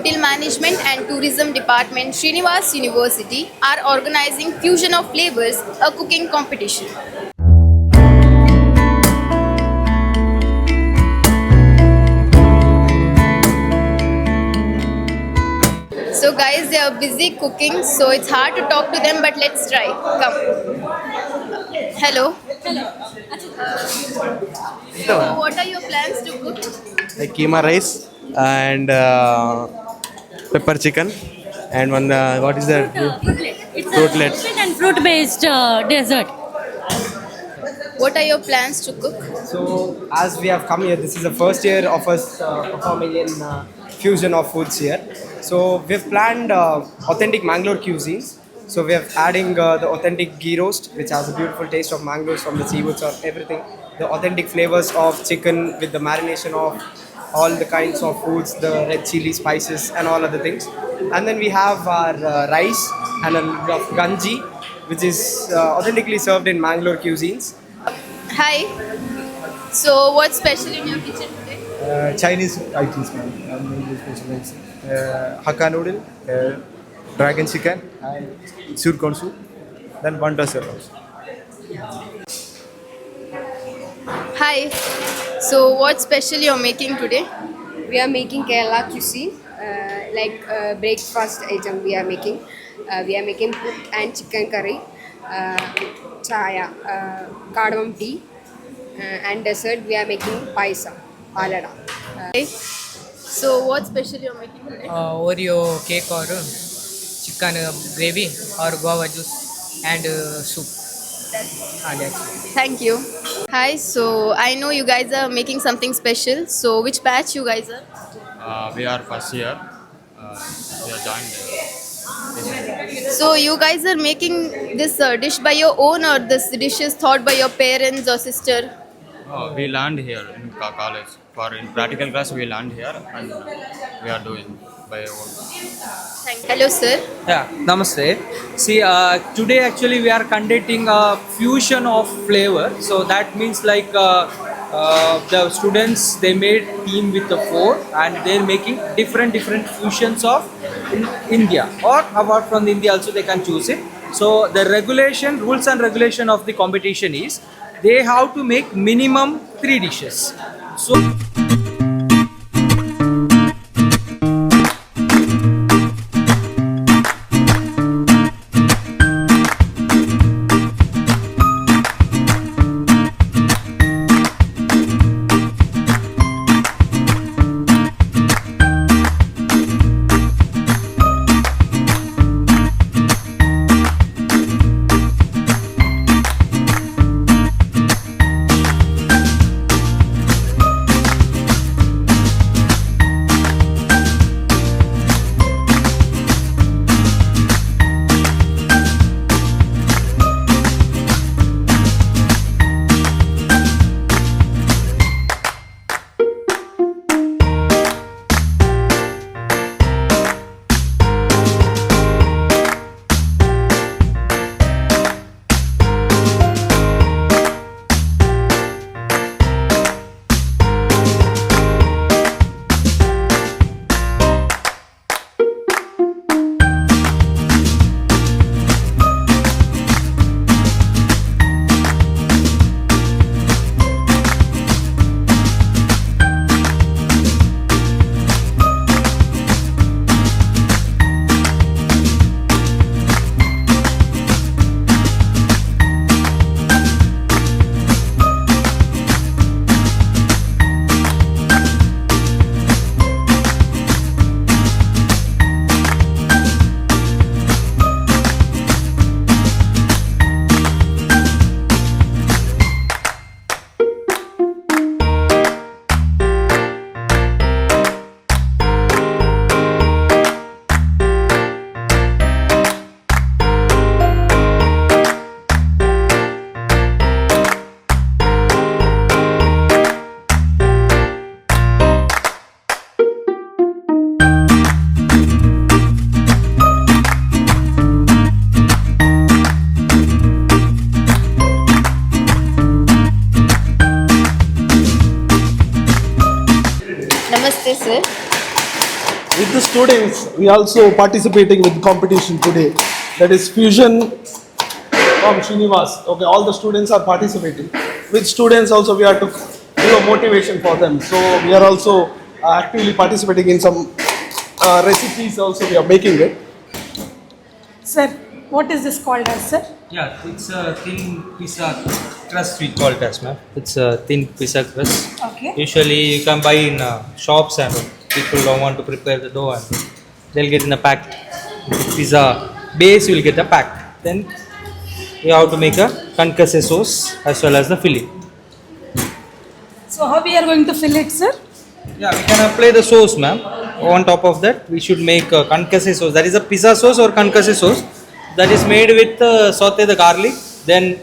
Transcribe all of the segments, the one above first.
Hotel Management and Tourism Department, Srinivas University, are organizing Fusion of Flavors, a cooking competition. So guys, they are busy cooking, so it's hard to talk to them, but let's try. Come. Hello. So what are your plans to cook? Like keema rice and pepper chicken and one what is that? It's Fruitlet. a fruit and fruit-based dessert. What are your plans to cook? So, as we have come here, this is the first year of us performing in fusion of foods here. So, we've planned authentic Mangalore cuisines. So, we are adding the authentic ghee roast, which has a beautiful taste of mangoes from the seawoods or everything. The authentic flavors of chicken with the marination of all the kinds of foods, the red chili spices, and all other things. And then we have our rice and a little of ganji, which is authentically served in Mangalore cuisines. Hi. So what's special in your kitchen today? Chinese items, man. I'm mainly specializing. Hakka noodle, dragon chicken, and surkon soup. Then banta soup also. Hi. So what's special you're making today? We are making Kerala cuisine, breakfast item we are making. We are making put and chicken curry, chaya, cardamom tea, and dessert we are making paisa, palada. Hi. So what's special you're making today? Oreo cake or chicken gravy or guava juice and soup. Thank you. Hi. So I know you guys are making something special. So which batch you guys are? We are first year. We are joined. So you guys are making this dish by your own, or this dish is thought by your parents or sister? We learned here in college. For in practical class, we learned here and we are doing by our own. Hello, sir. Yeah, namaste. See, today actually we are conducting a fusion of flavor. So that means like the students, they made team with the four and they're making different fusions of India, or apart from India also they can choose it. So the rules and regulation of the competition is they have to make minimum 3 dishes. So the students, we also participating with competition today. That is fusion from Srinivas. Okay, all the students are participating. With students also we are to give a motivation for them. So we are also actively participating in some recipes also we are making it. Sir, what is this called as, sir? Yeah, it's a thin pizza crust we call it as, ma'am. It's a thin pizza crust. Okay. Usually you can buy in shops and people don't want to prepare the dough and they'll get in a pack. Pizza base you will get a pack. Then you have to make a concasse sauce as well as the filling. So how we are going to fill it, sir? Yeah, we can apply the sauce, ma'am. On top of that, we should make a concasse sauce. That is a pizza sauce or concasse sauce. That is made with saute the garlic. Then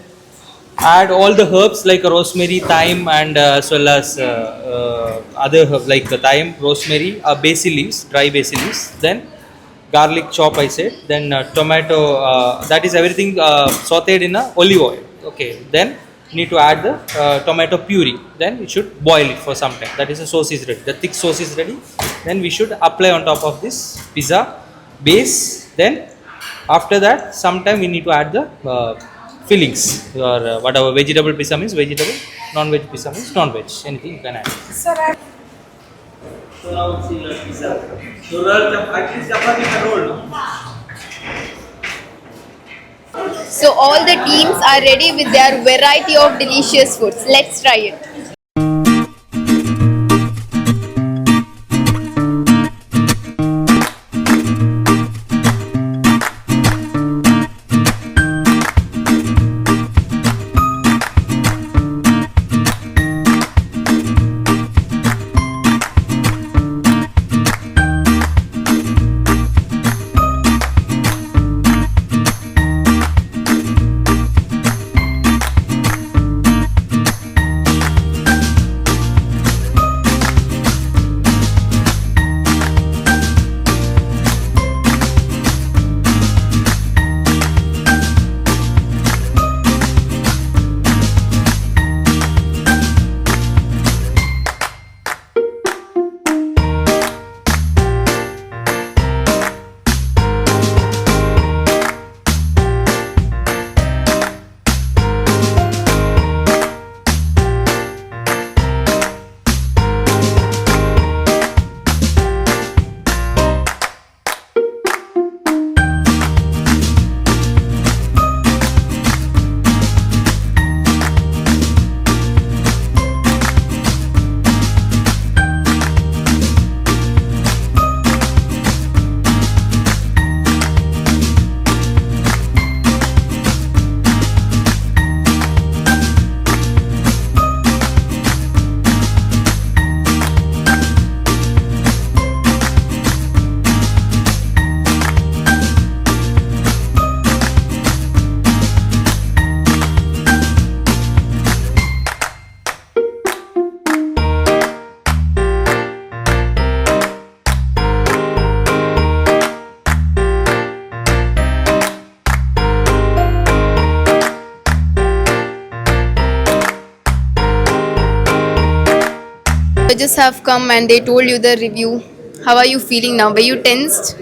add all the herbs like rosemary, thyme, and as well as other herbs like thyme, rosemary, basil leaves, dry basil leaves. Then garlic chop, I said. Then tomato. That is everything sauteed in olive oil. Okay. Then need to add the tomato puree. Then we should boil it for some time. That is the sauce is ready. The thick sauce is ready. Then we should apply on top of this pizza base. Then after that, sometime we need to add the fillings or whatever vegetable pizza means vegetable, non-veg pizza means non-veg. Anything you can add. Sir, So now see your pizza. So at least chapati can roll. So all the teams are ready with their variety of delicious foods. Let's try it. Judges have come and they told you the review. How are you feeling now? Were you tensed?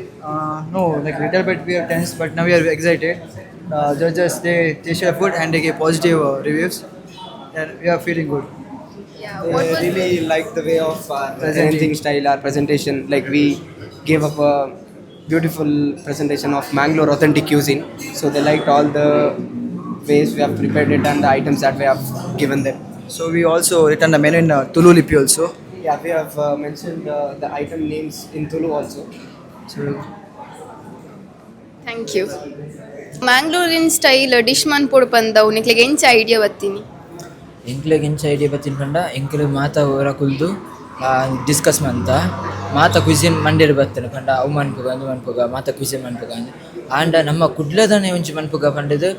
No, like little bit we are tense, but now we are excited. Judges they tasted the food and they gave positive reviews, and we are feeling good. Yeah. They What was really like the way of presenting style, our presentation. Like we gave up a beautiful presentation of Mangalore authentic cuisine. So they liked all the ways we have prepared it and the items that we have given them. So we also written the menu in Tulu Lipi also. Yeah, we have mentioned the item names in Tulu also. So Thank you. Mangalorean style dish man podu pandau nikle ench idea battini. ಎಂಕ್ಲೆಗೆ ಎಂಚ idea ಬತ್ತಿನ್ಕಂಡ ಎಂಕ್ಲೆ ಮಾತ ಹೊರ ಕುಲ್ದು discuss ಮಂತ ಮಾತ cuisine ಮಂಡ್ಯರು ಬತ್ತನು ಕಂಡ ಅವು ಮನ್ಪುಗ ಅಂದು ಮನ್ಪುಗ ಮಾತ cuisine ಮನ್ಪುಗ ಅಂದು and ನಮ್ಮ ಕುಡ್ಲದನೆ ಒಂಚು ಮನ್ಪುಗ ಪಂಡದು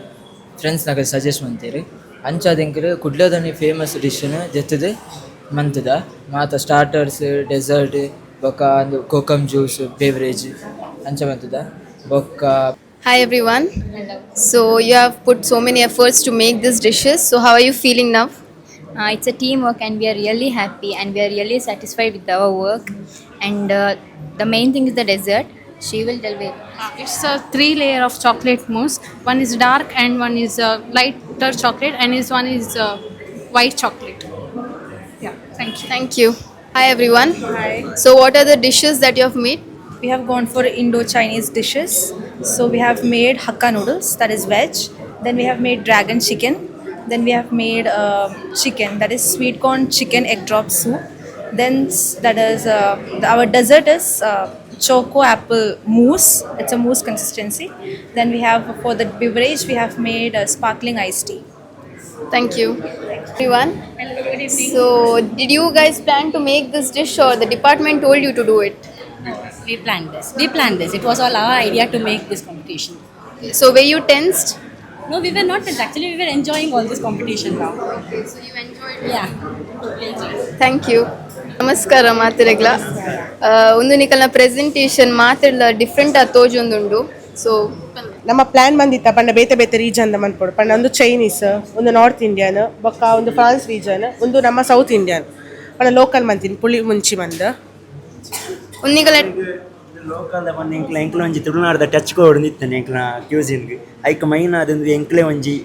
ಫ್ರೆಂಡ್ಸ್ ನಾಗ ಸಜೆಸ್ಟ್ ಮಂತೇರು ಅಂಚಾದ ಎಂಕ್ಲೆ ಕುಡ್ಲದನೆ ಫೇಮಸ್ ಡಿಶ್ನು ಜೆತ್ತದು ಮಂತದ ಮಾತ ಸ್ಟಾರ್ಟರ್ಸ್ ಡೆಸರ್ಟ್ ಬೊಕ್ಕ ಅಂದು ಕೋಕಮ್ ಜ್ಯೂಸ್ ಬೇವರೇಜ್ ಅಂಚ ಮಂತದ ಬೊಕ್ಕ. Hi everyone. So you have put so many efforts to make these dishes. So how are you feeling now? It's a teamwork and we are really happy and we are really satisfied with our work, and The main thing is the dessert. She will tell me. It's a 3 layer of chocolate mousse. One is dark and one is lighter chocolate, and this one is white chocolate. Yeah, thank you. Thank you. Hi everyone. Hi. So what are the dishes that you have made? We have gone for Indo-Chinese dishes. So we have made Hakka noodles, that is veg. Then we have made dragon chicken. Then we have made chicken, that is sweet corn chicken egg drop soup. Then that is our dessert is choco apple mousse. It's a mousse consistency. Then we have for the beverage we have made sparkling iced tea. Thank you. Everyone. Hello, good evening. So did you guys plan to make this dish or the department told you to do it? We planned this. It was all our idea to make this competition. So were you tensed? No, we were not. Actually, we were enjoying all this competition now. Okay, so you enjoyed it? Yeah, totally enjoyed. Thank you. ನಮಸ್ಕಾರ ಮಾತಿರಗ್ಲ ಒಂದು ನಿಕಲ್ನ presentation ಮಾತಿರ್ಲ different ತೋಜೊಂದುಂಡು so ನಮ್ಮ plan ಬಂದಿತ್ತ ಪಂಡ ಬೇತೆ ಬೇತೆ region ಮನ್ಪೊಡು ಪಂಡ ಒಂದು Chinese ಒಂದು ನಾರ್ತ್ ಇಂಡಿಯನ್ ಬೊಕ್ಕ ಒಂದು ಫ್ರಾನ್ಸ್ ರೀಜನ್ ಒಂದು ನಮ್ಮ ಸೌತ್ ಇಂಡಿಯನ್ ಪಂಡ ಲೋಕಲ್ ಮಂತಿನ ಪುಳಿ ಮುಂಚಿ ಮಂದ ಒಂದಿಗಲ ಲೋಕಲ್ದ ಬಂದು ಎಂಕ್ಲೆ ಒಂಜಿ ತುಳುನಾಡ್ದ ಟಚ್ ಕೋಡ್ ನಿತ್ತನೆ ಎಂಕ್ಲ ಕ್ಯೂಸಿನ್ಗೆ ಐಕ್ ಮೈನ್ ಅದೊಂದು ಎಂಕ್ಲೆ ಒಂಜಿ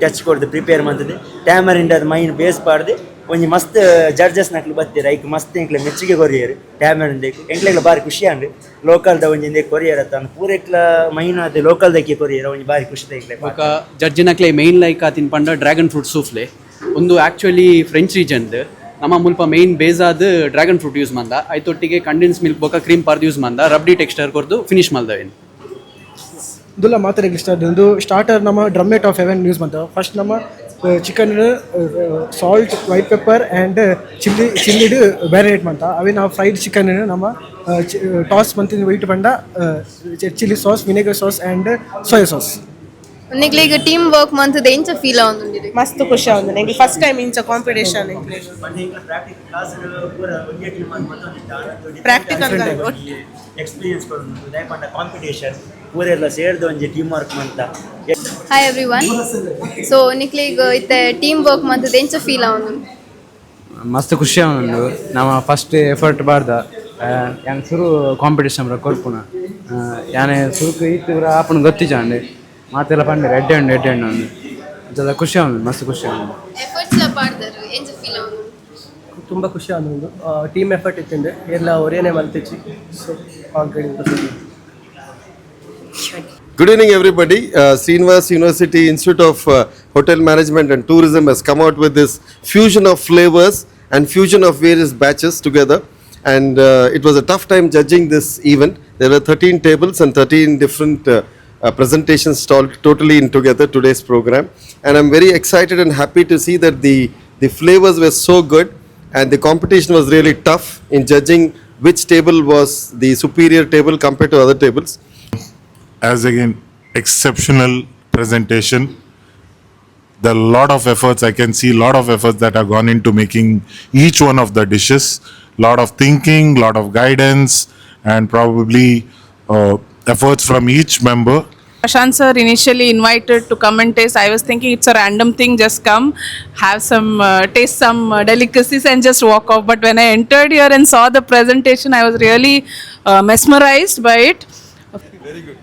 ಟಚ್ ಕೋಡ್ ಪ್ರಿಪೇರ್ ಮಾಡ್ತದೆ ಟ್ಯಾಮರಿಂಡ್ ಅದು ಮೈನ್ ಬೇಸ್ ಪಾಡ್ದು ಒಂಜಿ ಮಸ್ತ್ ಜಡ್ಜಸ್ ನಕ್ಲು ಬತ್ತೀರ ಐಕ್ ಮಸ್ತ್ ಎಂಕ್ಲೆ ಮೆಚ್ಚುಗೆ ಕೊರಿಯರು ಟ್ಯಾಮರಿಂಡ್ ಎಂಕ್ಲೆಗ್ಲ ಬಾರಿ ಖುಷಿ ಅಂಡು ಲೋಕಲ್ದ ಒಂಜಿ ಕೊರಿಯರ್ ಅತ್ತ ಪೂರೆಕ್ಲ ಮೈನ್ ಅದು ಲೋಕಲ್ದಕ್ಕೆ ಕೊರಿಯರ ಒಂಜಿ ಬಾರಿ ಖುಷಿ ಎಂಕ್ಲೆ ఒక జడ్జినಕ್ಲೆ మెయిన్ లైక్ ಆತಿನ ಪಂಡ ಡ್ರ್ಯಾಗನ್ ಫ್ರೂಟ್ ಸೂಫ್ಲೆ ಒಂದು ಆ್ಯಕ್ಚುಲಿ ಫ್ರೆಂಚ್ ರೀಜನ್ದು ನಮ್ಮ ಮುಲ್ಪ ಮೇನ್ ಬೇಸ್ ಆದ ಡ್ರ್ಯಾಗನ್ ಫ್ರೂಟ್ ಯೂಸ್ ಮಂದ ಐತೊಟ್ಟಿಗೆ ಕಂಡೆನ್ಸ್ ಮಿಲ್ಕ್ ಬೊಕ ಕ್ರೀಮ್ ಪಾರ್ದು ಯೂಸ್ ಮಂದ ರಬ್ಡಿ ಟೆಕ್ಸ್ಚರ್ ಕೊರ್ದು ಫಿನಿಶ್ ಮಲ್ದವೇನು ದುಲ್ಲ ಮಾತಾಡಕ್ಕೆ ಇಷ್ಟ ಒಂದು ಸ್ಟಾರ್ಟರ್ ನಮ್ಮ ಡ್ರಮ್ಮೇಟ್ ಆಫ್ ಹೆವೆನ್ ಯೂಸ್ ಮಾಡ್ತಾವೆ ಫಸ್ಟ್ ನಮ್ಮ chicken salt white pepper and chilled marinate ಮಾಡ್ತ ಅವೇ ನಾವು ಫ್ರೈಡ್ ಚಿಕನ್ ನಮ್ಮ ಟಾಸ್ ಮಂತಿನ ವೈಟ್ ಬಂಡ chilli sauce vinegar sauce and soya sauce ಒಂದಿಗ್ಲ ಈಗ ಟೀಮ್ ವರ್ಕ್ ಮಂತದ ಎಂಚ ಫೀಲ್ ಆವೊಂದುಂಡಿರಿ ಮಸ್ತ್ ಖುಷಿ ಆവുന്നു ನಂಗೆ ಫಸ್ಟ್ ಟೈಮ್ ಇಂಚ ಕಾಂಪಿಟೇಷನ್ ಪ್ರಾಕ್ಟಿಕಲ್ ಎಕ್ಸ್ಪೀರಿಯನ್ಸ್ ಕೊಡೋದು ದಯಪಂಡ ಕಾಂಪಿಟೇಷನ್ ಪೂರೆಲ್ಲ ಸೇರ್ದು ಒಂಜಿ ಟೀಮ್ ವರ್ಕ್ ಮಂತ ಹಾಯ್ ಎವ್ರಿವನ್ ಸೊ ನಿಕ್ಲೆ ಈಗ ಇತ್ತೆ ಟೀಮ್ ವರ್ಕ್ ಮಂತದ ಎಂಚ ಫೀಲ್ ಆವೊಂದುಂಡು ಮಸ್ತ್ ಖುಷಿ ಆವೊಂದುಂಡು ನಮ್ಮ ಫಸ್ಟ್ ಎಫರ್ಟ್ ಬಾರ್ದ ಯಾನ್ ಸುರು ಕಾಂಪಿಟೇಷನ್ ಕೊರ್ಪುನ ಯಾನೆ ಸುರುಕು ಇತ್ತು ಆಪುನ ಗೊತ್ತಿಜಾಂಡೆ ಮಾತೆಲ್ಲ ಪಂಡೆ ರೆಡ್ ಹ್ಯಾಂಡ್ ಒಂದು ಅದೆಲ್ಲ ಖುಷಿ ಆವೊಂದು ಮಸ್ತ್ ಖುಷಿ ಆವೊಂದು ಎಫರ್ಟ್ಸ್ ಲ ಪಾಡ್ದರು ಎಂಚ ಫೀಲ್ ಆವೊಂದುಂಡು ತುಂಬ ಖುಷಿ ಆನಂದು ಟೀಮ್ ಎಫರ್ಟ್ ಇತ್ತಿಂದೆ ಎಲ್ಲ ಒರೇನೆ ಮಲ್ತಿಚ್ಚಿ so Good evening, everybody. Srinivas University Institute of Hotel Management and Tourism has come out with this fusion of flavors and fusion of various batches together. And it was a tough time judging this event. There were 13 tables and 13 different presentations totally in together today's program. And I'm very excited and happy to see that the flavors were so good and the competition was really tough in judging which table was the superior table compared to other tables. As again, exceptional presentation. The lot of efforts, I can see lot of efforts that have gone into making each one of the dishes. Lot of thinking, lot of guidance, and probably efforts from each member. Prashant sir initially invited to come and taste. I was thinking it's a random thing, just come, have some, taste some delicacies and just walk off. But when I entered here and saw the presentation, I was really mesmerized by it. Very good.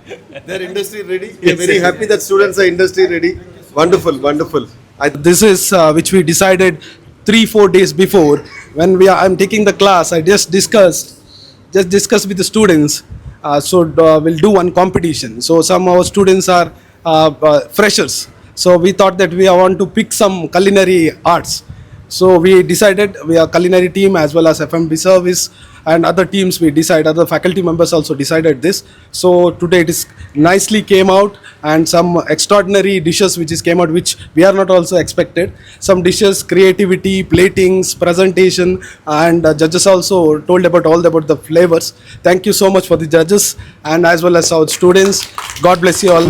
They're industry ready. We're very happy that students are industry ready. Wonderful, wonderful. This is which we decided 3-4 days before when I'm taking the class. I just discussed with the students. We'll do one competition. So some of our students are freshers. So we thought that we want to pick some culinary arts. So we decided, we are culinary team as well as FMB service and other teams we decide, other faculty members also decided this. So today it is nicely came out and some extraordinary dishes which is came out which we are not also expected. Some dishes, creativity, platings, presentation and judges also told about the flavors. Thank you so much for the judges and as well as our students. God bless you all.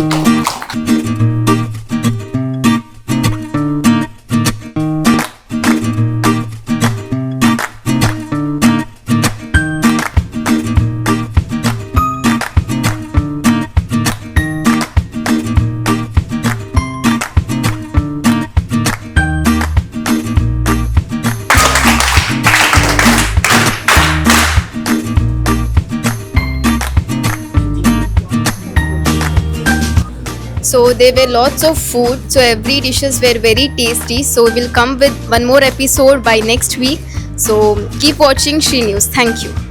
So there were lots of food. So every dishes were very tasty. So we'll come with one more episode by next week. So keep watching Sri News. Thank you.